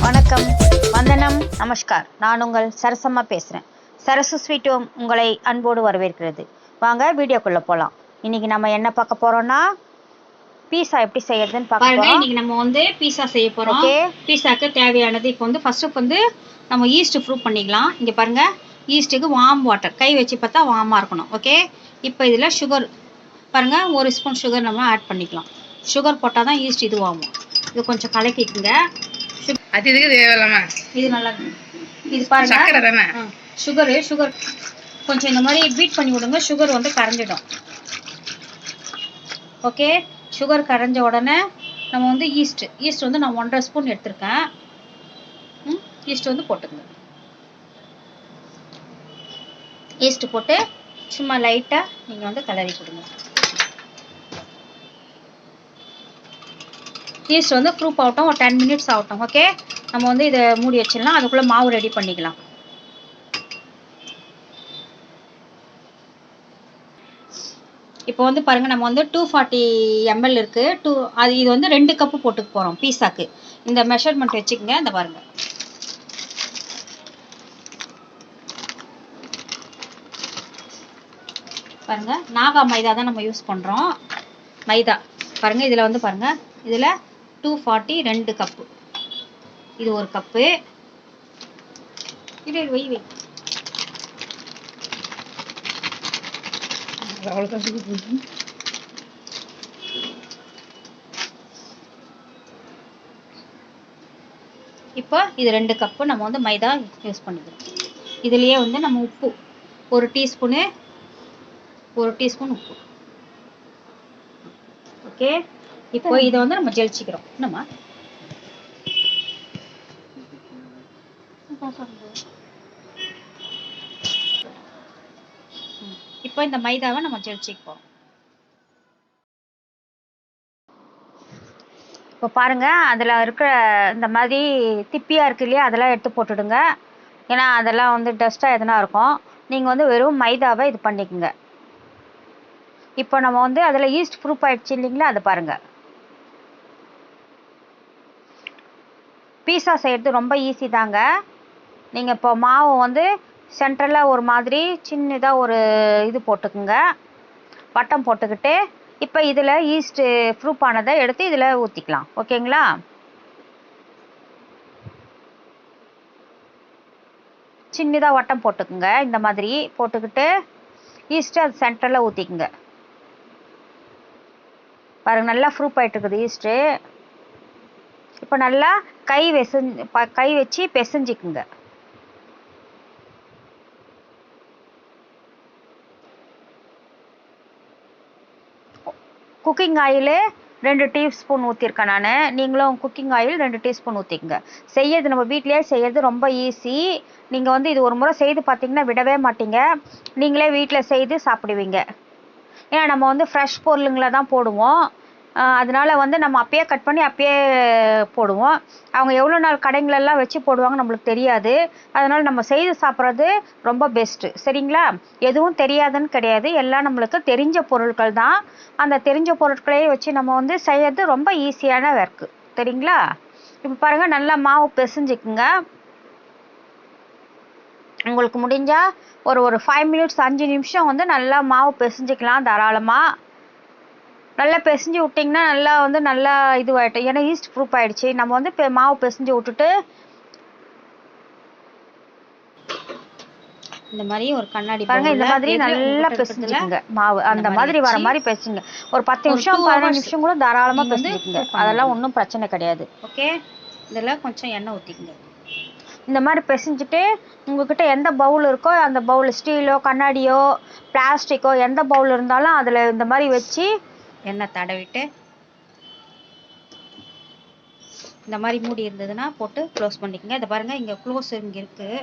வணக்கம், வந்தனம், நமஸ்கார். நான் உங்கள் சரசம்மா பேசுகிறேன். சரசு ஸ்வீட் ஹோம் உங்களை அன்போடு வரவேற்கிறது. வாங்க வீடியோக்குள்ளே போகலாம். இன்றைக்கி நம்ம என்ன பார்க்க போகிறோன்னா, பீஸா எப்படி செய்யறதுன்னு பார்க்க போகிறோம். இன்றைக்கி நம்ம வந்து பீஸா செய்ய போகிறோம். ஓகே, பீஸாக்கு தேவையானது இப்போ வந்து ஃபஸ்ட்டு வந்து நம்ம ஈஸ்ட் ப்ரூவ் பண்ணிக்கலாம். இங்கே பாருங்கள், ஈஸ்ட்டுக்கு வார்ம் வாட்டர் கை வச்சு பார்த்தா வார்மாக இருக்கணும். ஓகே, இப்போ இதில் சுகர் பாருங்கள், 1 ஸ்பூன் சுகர் நம்ம ஆட் பண்ணிக்கலாம். சுகர் போட்டால் தான் ஈஸ்ட் இதுவாகும். இது கொஞ்சம் கலக்கிக்குங்க. அது இதுக்கு தேவையில்லாம இது நல்லா இது பாருங்க, சுகர் கொஞ்சம் இந்த மாதிரி பீட் பண்ணி விடுங்க. சுகர் வந்து கரைஞ்சிடும். ஓகே, சுகர் கரைஞ்ச உடனே நம்ம வந்து ஈஸ்ட் வந்து நான் 1.5 ஸ்பூன் எடுத்திருக்கேன். ஈஸ்ட் வந்து போட்டுக்கங்க. ஈஸ்ட் போட்டு சும்மா லைட்டாக நீங்கள் வந்து கலரி கொடுங்க. ஈஸ்ட் வந்து ப்ரூஃப் ஆகட்டும், ஒரு 10 மினிட்ஸ் ஆகட்டும். ஓகே, நம்ம வந்து இதை மூடி வச்சிடலாம். அதுக்குள்ளே மாவு ரெடி பண்ணிக்கலாம். இப்போ வந்து பாருங்கள், நம்ம வந்து 240 ml இருக்குது. இது வந்து 2 கப்பு போட்டுக்க போகிறோம் பீஸாக்கு. இந்த மெஷர்மெண்ட் வச்சுக்கோங்க. இந்த பாருங்கள், பாருங்கள், நாகா மைதா தான் நம்ம யூஸ் பண்ணுறோம். மைதா பாருங்கள், இதில் வந்து பாருங்கள், இதில் 240 2 கப்பு. இது 1 கப்பு. இது வை இப்போ இது 2 கப்பு நம்ம வந்து மைதா யூஸ் பண்ணிக்கிறோம். இதுலேயே வந்து நம்ம உப்பு 1 டீஸ்பூன் உப்பு. ஓகே, இப்போ இதை வந்து நம்ம ஜெலிச்சிக்கிறோம். என்னம்மா இப்போ இந்த மைதாவை நம்ம ஜெலிச்சிப்போம். இப்போ பாருங்கள், அதில் இருக்கிற இந்த மாதிரி திப்பியாக இருக்கு இல்லையா, அதெல்லாம் எடுத்து போட்டுடுங்க. ஏன்னா அதெல்லாம் வந்து டஸ்ட்டாக எதனா இருக்கும். நீங்கள் வந்து வெறும் மைதாவை இது பண்ணிக்கோங்க. இப்போ நம்ம வந்து அதில் ஈஸ்ட் ப்ரூஃப் ஆகிடுச்சு இல்லைங்களா, அதை பாருங்கள். பீஸா செய்கிறது ரொம்ப ஈஸி தாங்க. நீங்கள் இப்போ மாவு வந்து சென்டரில் ஒரு மாதிரி சின்னதாக ஒரு இது போட்டுக்குங்க, வட்டம் போட்டுக்கிட்டு இப்போ இதில் ஈஸ்ட்டு ப்ரூஃப் ஆனதை எடுத்து இதில் ஊற்றிக்கலாம். ஓகேங்களா, சின்னதாக வட்டம் போட்டுக்குங்க. இந்த மாதிரி போட்டுக்கிட்டு ஈஸ்ட்டு அது சென்டரில் ஊற்றிக்குங்க. பாருங்கள், நல்லா ப்ரூஃப் ஆகிட்டு இருக்குது ஈஸ்ட்டு. இப்போ நல்லா கை வச்சு பிசைஞ்சிக்குங்க. குக்கிங் ஆயில் 2 டீஸ்பூன் ஊற்றிருக்கேன் நான். நீங்களும் குக்கிங் ஆயில் 2 டீஸ்பூன் ஊற்றிக்குங்க. செய்யறது நம்ம வீட்டிலேயே செய்கிறது ரொம்ப ஈஸி. நீங்கள் வந்து இது ஒரு முறை செய்து பார்த்தீங்கன்னா விடவே மாட்டீங்க. நீங்களே வீட்டில் செய்து சாப்பிடுவீங்க. ஏன்னா நம்ம வந்து ஃப்ரெஷ் பொருளுங்களை தான் போடுவோம். அதனால் வந்து நம்ம அப்பயே கட் பண்ணி அப்பயே போடுவோம். அவங்க எவ்வளோ நாள் கடைங்களெல்லாம் வச்சு போடுவாங்க நம்மளுக்கு தெரியாது. அதனால் நம்ம செய்து சாப்பிட்றது ரொம்ப பெஸ்ட்டு. சரிங்களா, எதுவும் தெரியாதுன்னு கிடையாது. எல்லாம் நம்மளுக்கு தெரிஞ்ச பொருட்கள் தான். அந்த தெரிஞ்ச பொருட்களையே வச்சு நம்ம வந்து செய்யறது ரொம்ப ஈஸியான ஒர்க்கு. சரிங்களா, இப்போ பாருங்கள், நல்லா மாவு பிசைஞ்சிக்குங்க. உங்களுக்கு முடிஞ்சால் ஒரு 5 மினிட்ஸ் 5 நிமிஷம் வந்து நல்லா மாவு பிசைஞ்சிக்கலாம் தாராளமாக. நல்லா பிசைஞ்சு விட்டிங்கன்னா நல்லா வந்து நல்லா இதுவாகிட்டோம். ஏன்னா ஈஸ்ட் ப்ரூஃப் ஆகிடுச்சு. நம்ம வந்து மாவு பிசைஞ்சு விட்டுட்டு இந்த மாதிரி ஒரு கண்ணாடி பாருங்க, இந்த மாதிரி நல்லா பிசைஞ்சுக்குங்க. மாவு அந்த மாதிரி வர மாதிரி பிசைங்க. ஒரு 10 நிமிஷம் 15 நிமிஷம் கூட தாராளமாக பிசைஞ்சுக்குங்க. அதெல்லாம் ஒன்றும் பிரச்சனை கிடையாது. ஓகே, இதில் கொஞ்சம் எண்ணெய் ஊற்றிக்குங்க. இந்த மாதிரி பிசைஞ்சிட்டு உங்ககிட்ட எந்த பவுல் இருக்கோ அந்த பவுல், ஸ்டீலோ கண்ணாடியோ பிளாஸ்டிக்கோ எந்த பவுல் இருந்தாலும் அதில் இந்த மாதிரி வச்சு எண்ணெய் தடவிட்டு இந்த மாதிரி மூடி இருந்ததுன்னா போட்டு க்ளோஸ் பண்ணிக்கோங்க. இதை பாருங்கள், இங்கே க்ளோஸ் இங்கே இருக்குது.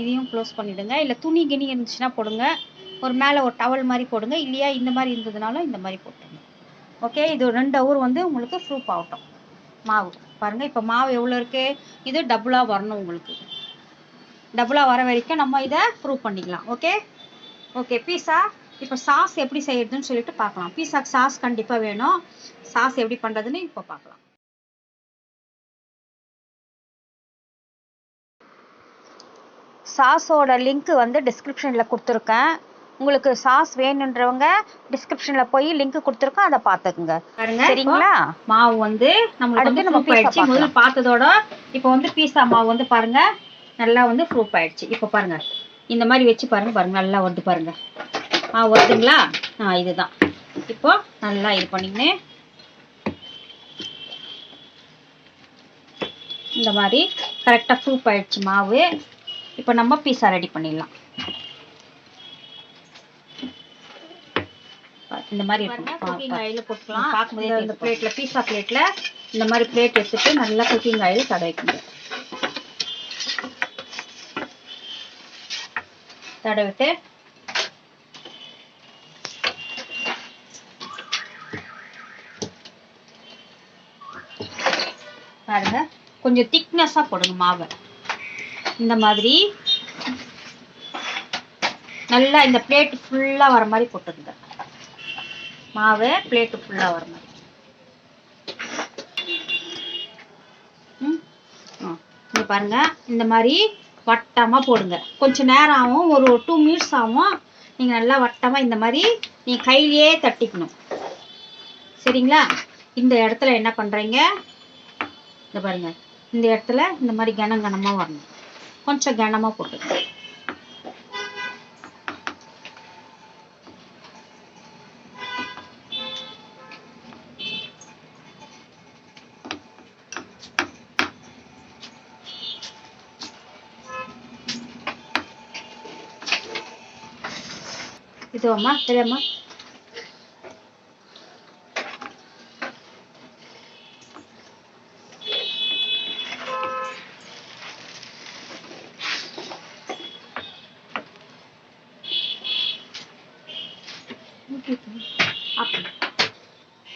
இதையும் க்ளோஸ் பண்ணிவிடுங்க. இல்லை துணி கிணி இருந்துச்சுன்னா போடுங்க. ஒரு மேலே ஒரு டவல் மாதிரி போடுங்க. இல்லையா இந்த மாதிரி இருந்ததுனாலும் இந்த மாதிரி போட்டுருங்க. ஓகே, இது 2 ஹவர் வந்து உங்களுக்கு ப்ரூஃப் ஆகட்டும் மாவு. பாருங்கள், இப்போ மாவு எவ்வளோ இருக்குது, இது டபுளாக வரணும். உங்களுக்கு டபுளாக வர வரைக்கும் நம்ம இதை ப்ரூஃப் பண்ணிக்கலாம். ஓகே, பீஸா இப்போ சாஸ் எப்படி செய்யறதுன்னு சொல்லிட்டு பார்க்கலாம். பீஸாக்கு சாஸ் கண்டிப்பாக வேணும். சாஸ் எப்படி பண்ணுறதுன்னு இப்போ பார்க்கலாம். சாஸோட லிங்க் வந்து டிஸ்கிரிப்ஷனில் கொடுத்துருக்கேன். உங்களுக்கு சாஸ் வேணுன்றவங்க டிஸ்கிரிப்ஷனில் போய் லிங்க் கொடுத்துருக்கேன், அதை பார்த்துக்குங்க. சரிங்களா? மாவு வந்து நம்மளுக்கு வந்து ப்ரூஃப் ஆயிடுச்சு. முதல்ல பார்த்ததோட இப்போ வந்து பீஸா மாவு வந்து பாருங்க நல்லா வந்து ப்ரூஃப் ஆயிடுச்சு. இப்போ பாருங்க இந்த மாதிரி வச்சு பாருங்க நல்லா வருது பாருங்க. வருதுங்களா? இதுதான். இப்போ நல்லா இது பண்ணிங்கன்னு இந்த மாதிரி கரெக்டாக ப்ரூஃப் ஆயிடுச்சு மாவு. இப்போ நம்ம பீஸா ரெடி பண்ணிடலாம். இந்த மாதிரி குக்கிங் ஆயில் போட்டுக்கலாம். பார்க்கும்போது இந்த பிளேட்டில் பீஸா பிளேட்டில் இந்த மாதிரி பிளேட் எடுத்துட்டு நல்லா குக்கிங் ஆயில் தடவிக்கணும். தடவிட்டு பாருங்க கொஞ்சம் திக்னஸாக போடுங்க மாவை. இந்த மாதிரி நல்லா இந்த பிளேட்டு ஃபுல்லாக வர மாதிரி போட்டுருங்க. மாவு பிளேட்டு ஃபுல்லாக வர மாதிரி. இங்கே பாருங்க இந்த மாதிரி வட்டமாக போடுங்க. கொஞ்சம் நேரம் ஆகும், ஒரு 2 மினிட்ஸ் ஆகும். நீங்கள் நல்லா வட்டமாக இந்த மாதிரி நீங்கள் கையிலேயே தட்டிக்கணும். சரிங்களா? இந்த இடத்துல என்ன பண்ணுறீங்க, இந்த பாருங்க இந்த இடத்துல இந்த மாதிரி கனமாக வரணும். கொஞ்சம் கனமாக போட்டுங்க. இது அம்மா தெரியாமா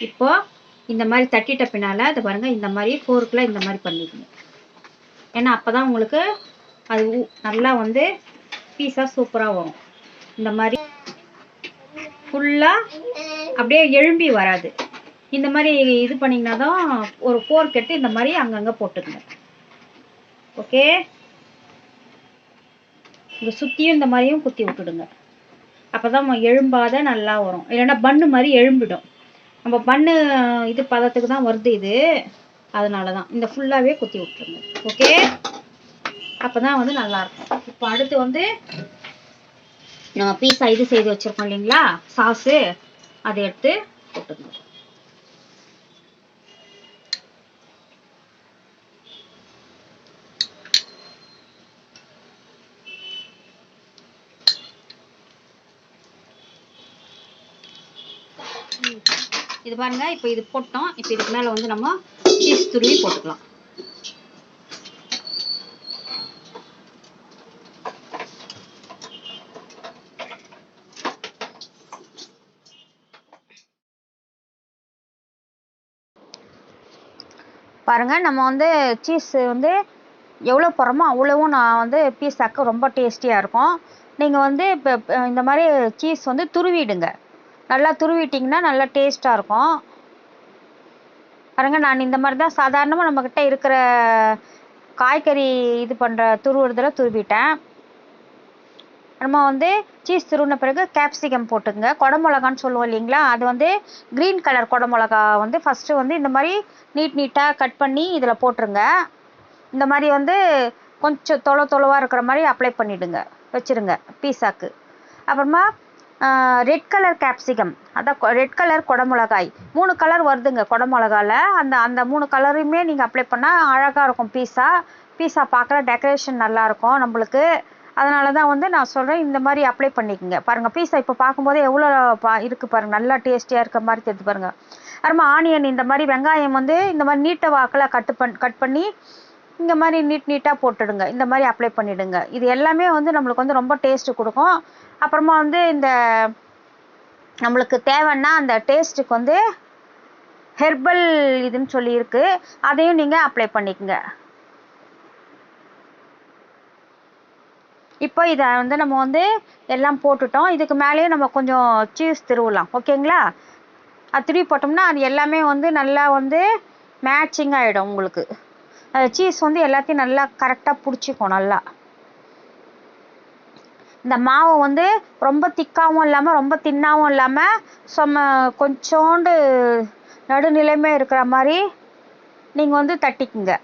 இப்போ இந்த மாதிரி தட்டிட்ட பின்னால அதை பாருங்க இந்த மாதிரி ஃபோர்க்கில் இந்த மாதிரி பண்ணிக்கணும். ஏன்னா அப்போ தான் உங்களுக்கு அது நல்லா வந்து பீஸா சூப்பராக வரும். இந்த மாதிரி ஃபுல்லாக அப்படியே எழும்பி வராது. இந்த மாதிரி இது பண்ணிங்கன்னா தான் ஒரு ஃபோர்க் எடுத்து இந்த மாதிரி அங்கங்கே போட்டுக்கங்க. ஓகே, இங்கே சுற்றியும் இந்த மாதிரியும் குத்தி விட்டுடுங்க. அப்போ தான் எழும்பாத நல்லா வரும். இல்லைன்னா பன்னு மாதிரி எழும்பிடும். நம்ம பண்ணு இது பதத்துக்கு தான் வருது இது, அதனால தான் இந்த ஃபுல்லாகவே குத்தி விட்டுருங்க. ஓகே, அப்போ தான் வந்து நல்லாயிருக்கும். இப்போ அடுத்து வந்து நம்ம பீஸா இது செய்து வச்சுருக்கோம் இல்லைங்களா, சாஸு, அதை எடுத்து போட்டுக்கணும். இது பாருங்க இப்போ இது போட்டோம். இப்போ இதுக்கு மேலே வந்து நம்ம சீஸ் துருவி போட்டுக்கலாம். பாருங்க நம்ம வந்து சீஸ் வந்து எவ்வளோ போடுறோமோ அவ்வளோவும் நான் வந்து பீஸாக்கு ரொம்ப டேஸ்டியாக இருக்கும். நீங்கள் வந்து இப்போ இந்த மாதிரி சீஸ் வந்து துருவிடுங்க. நல்லா துருவிட்டிங்கன்னா நல்லா டேஸ்ட்டாக இருக்கும். பாருங்க நான் இந்த மாதிரி தான் சாதாரணமாக நம்மக்கிட்ட இருக்கிற காய்கறி இது பண்ணுற துருவுறதில் துருவிட்டேன். நம்ம வந்து சீஸ் துருவின பிறகு கேப்சிகம் போட்டுங்க. குடமிளகான்னு சொல்லுவோம் இல்லைங்களா, அது வந்து க்ரீன் கலர் குடமிளகா வந்து ஃபஸ்ட்டு வந்து இந்த மாதிரி நீட்டாக கட் பண்ணி இதில் போட்டுருங்க. இந்த மாதிரி வந்து கொஞ்சம் தொளவாக இருக்கிற மாதிரி அப்ளை பண்ணிவிடுங்க, வச்சுருங்க பீஸாக்கு. அப்புறமா ரெட் கலர் கேப்சிகம், அதான் ரெட் கலர் குடமிளகாய், 3 கலர் வருதுங்க குடமிளகாவில். அந்த 3 கலரையுமே நீங்கள் அப்ளை பண்ணால் அழகாக இருக்கும் பீஸா பார்க்குற டெக்கரேஷன் நல்லாயிருக்கும் நம்மளுக்கு. அதனால தான் வந்து நான் சொல்கிறேன், இந்த மாதிரி அப்ளை பண்ணிக்கோங்க. பாருங்கள் பீஸா இப்போ பார்க்கும்போதே எவ்வளோ இருக்குது பாருங்கள், நல்லா டேஸ்டியாக இருக்க மாதிரி தெரிஞ்சு பாருங்கள். அப்புறமா ஆனியன், இந்த மாதிரி வெங்காயம் வந்து இந்த மாதிரி நீட்டை வாக்கில் கட் பண்ணி இந்த மாதிரி நீட்டாக போட்டுடுங்க. இந்த மாதிரி அப்ளை பண்ணிவிடுங்க. இது எல்லாமே வந்து நம்மளுக்கு வந்து ரொம்ப டேஸ்ட்டு கொடுக்கும். அப்புறமா வந்து இந்த நம்மளுக்கு தேவைன்னா அந்த டேஸ்ட்டுக்கு வந்து ஹெர்பல் இதுன்னு சொல்லி இருக்குது, அதையும் நீங்கள் அப்ளை பண்ணிக்கோங்க. இப்போ இதை வந்து நம்ம வந்து எல்லாம் போட்டுட்டோம். இதுக்கு மேலேயும் நம்ம கொஞ்சம் சீஸ் திருவலாம். ஓகேங்களா? அது திருவி போட்டோம்னா அது எல்லாமே வந்து நல்லா வந்து மேட்சிங் ஆகிடும் உங்களுக்கு. சீஸ் வந்து எல்லாத்தையும் நல்லா கரெக்டாக பிடிச்சிக்கும் நல்லா. இந்த மாவு வந்து ரொம்ப திக்காகவும் இல்லாமல் ரொம்ப தின்னாகவும் இல்லாமல் கொஞ்சோண்டு நடுநிலைமை இருக்கிற மாதிரி நீங்கள் வந்து தட்டிக்குங்க.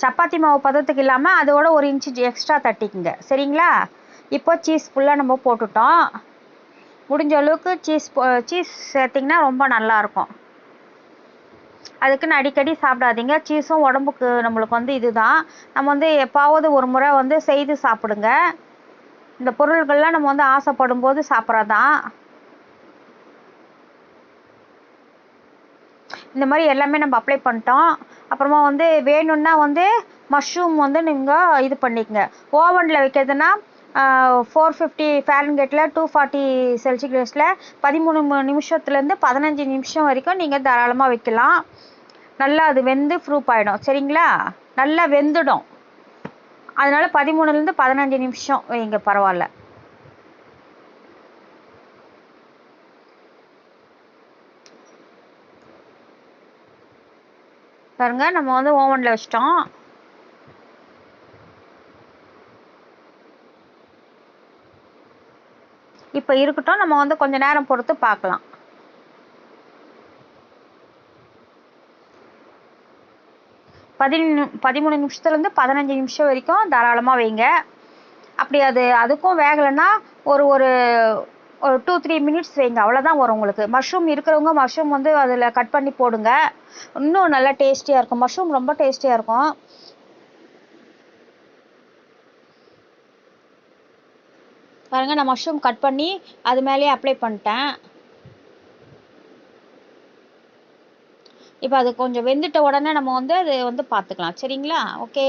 சப்பாத்தி மாவு பதத்துக்கு இல்லாமல் அதோட 1 இன்ச்சு எக்ஸ்ட்ரா தட்டிக்குங்க. சரிங்களா? இப்போ சீஸ் ஃபுல்லாக நம்ம போட்டுட்டோம். முடிஞ்ச அளவுக்கு சீஸ் சேர்த்திங்கன்னா ரொம்ப நல்லாயிருக்கும். அதுக்குன்னு அடிக்கடி சாப்பிடாதீங்க. சீஸும் உடம்புக்கு நம்மளுக்கு வந்து இதுதான். நம்ம வந்து எப்பாவது ஒரு முறை வந்து செய்து சாப்பிடுங்க. இந்த பொருள்கள்லாம் நம்ம வந்து ஆசைப்படும் போது சாப்பிட்றதான். இந்த மாதிரி எல்லாமே நம்ம அப்ளை பண்ணிட்டோம். அப்புறமா வந்து வேணும்னா வந்து மஷ்ரூம் வந்து நீங்கள் இது பண்ணிக்கங்க. ஓவனில் வைக்கிறதுனா 450 ஃபாரன்ஹீட்டில் 240 செல்சியஸில் 13 நிமிஷத்துலேருந்து 15 நிமிஷம் வரைக்கும் நீங்கள் தாராளமாக வைக்கலாம். நல்லா அது வெந்து ப்ரூஃப் ஆகிடும். சரிங்களா? நல்லா வெந்துடும். அதனால 13லேருந்து 15 நிமிஷம் வைங்க, பரவாயில்ல. பாருங்க, நம்ம வந்து ஓவனில் வச்சிட்டோம். இப்போ இருக்கட்டும், நம்ம வந்து கொஞ்ச நேரம் பொறுத்து பார்க்கலாம். பதிமூணு நிமிஷத்துலேருந்து 15 நிமிஷம் வரைக்கும் தாராளமாக வைங்க. அப்படி அதுக்கும் வேகலைன்னா ஒரு 2-3 மினிட்ஸ் வைங்க, அவ்வளோதான் வரும் உங்களுக்கு. மஷ்ரூம் இருக்கிறவங்க மஷ்ரூம் வந்து அதில் கட் பண்ணி போடுங்க, இன்னும் நல்லா டேஸ்டியாக இருக்கும். மஷ்ரூம் ரொம்ப டேஸ்டியாக இருக்கும். பாருங்கள், நான் மஷ்ரூம் கட் பண்ணி அது மேலேயே அப்ளை பண்ணிட்டேன். இப்போ அது கொஞ்சம் வெந்துட்ட உடனே நம்ம வந்து அது வந்து பார்த்துக்கலாம். சரிங்களா? ஓகே,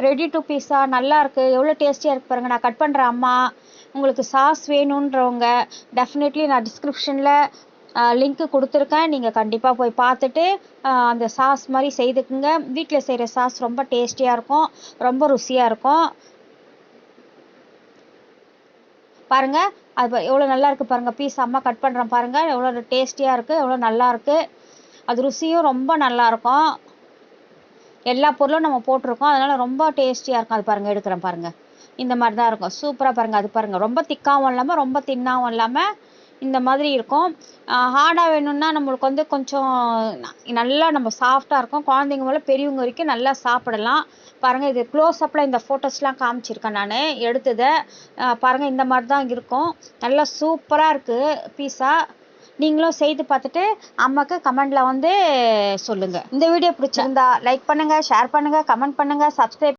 ரெடி டு பீஸா. நல்லா இருக்குது, எவ்வளோ டேஸ்டியாக இருக்குது பாருங்கள். நான் கட் பண்ணுறேன். அம்மா, உங்களுக்கு சாஸ் வேணுன்றவங்க டெஃபினெட்லி நான் டிஸ்கிரிப்ஷனில் லிங்க்கு கொடுத்துருக்கேன். நீங்கள் கண்டிப்பாக போய் பார்த்துட்டு அந்த சாஸ் மாதிரி செய்துக்குங்க. வீட்டில் செய்கிற சாஸ் ரொம்ப டேஸ்டியாக இருக்கும், ரொம்ப ருசியாக இருக்கும். பாருங்கள், அது எவ்வளோ நல்லா இருக்குது பாருங்கள். பீஸ் அம்மா கட் பண்ணுறேன் பாருங்கள், எவ்வளோ டேஸ்டியாக இருக்குது, எவ்வளோ நல்லா இருக்குது. அது ருசியும் ரொம்ப நல்லாயிருக்கும். எல்லா பொருளும் நம்ம போட்டிருக்கோம், அதனால் ரொம்ப டேஸ்டியாக இருக்கும். அது பாருங்கள், எடுக்கிறேன் பாருங்கள். இந்த மாதிரி தான் இருக்கும். சூப்பராக பாருங்கள். அது பாருங்கள், ரொம்ப திக்காகவும் இல்லாமல் ரொம்ப தின்னாகவும் இல்லாமல் இந்த மாதிரி இருக்கும். ஹார்டாக வேணும்னா நம்மளுக்கு வந்து கொஞ்சம் நல்லா நம்ம சாஃப்டாக இருக்கும். குழந்தைங்க மேலே பெரியவங்க வரைக்கும் நல்லா சாப்பிடலாம். பாருங்கள், இது க்ளோஸ்அப்பில் இந்த ஃபோட்டோஸ்லாம் காமிச்சிருக்கேன் நான் எடுத்ததை. பாருங்கள், இந்த மாதிரி தான் இருக்கும். நல்லா சூப்பராக இருக்குது பீஸா. நீங்களும் செய்து பார்த்துட்டு அம்மாவுக்கு கமெண்டில் வந்து சொல்லுங்கள். இந்த வீடியோ பிடிச்சிருந்தா லைக் பண்ணுங்கள், ஷேர் பண்ணுங்கள், கமெண்ட் பண்ணுங்கள், சப்ஸ்கிரைப்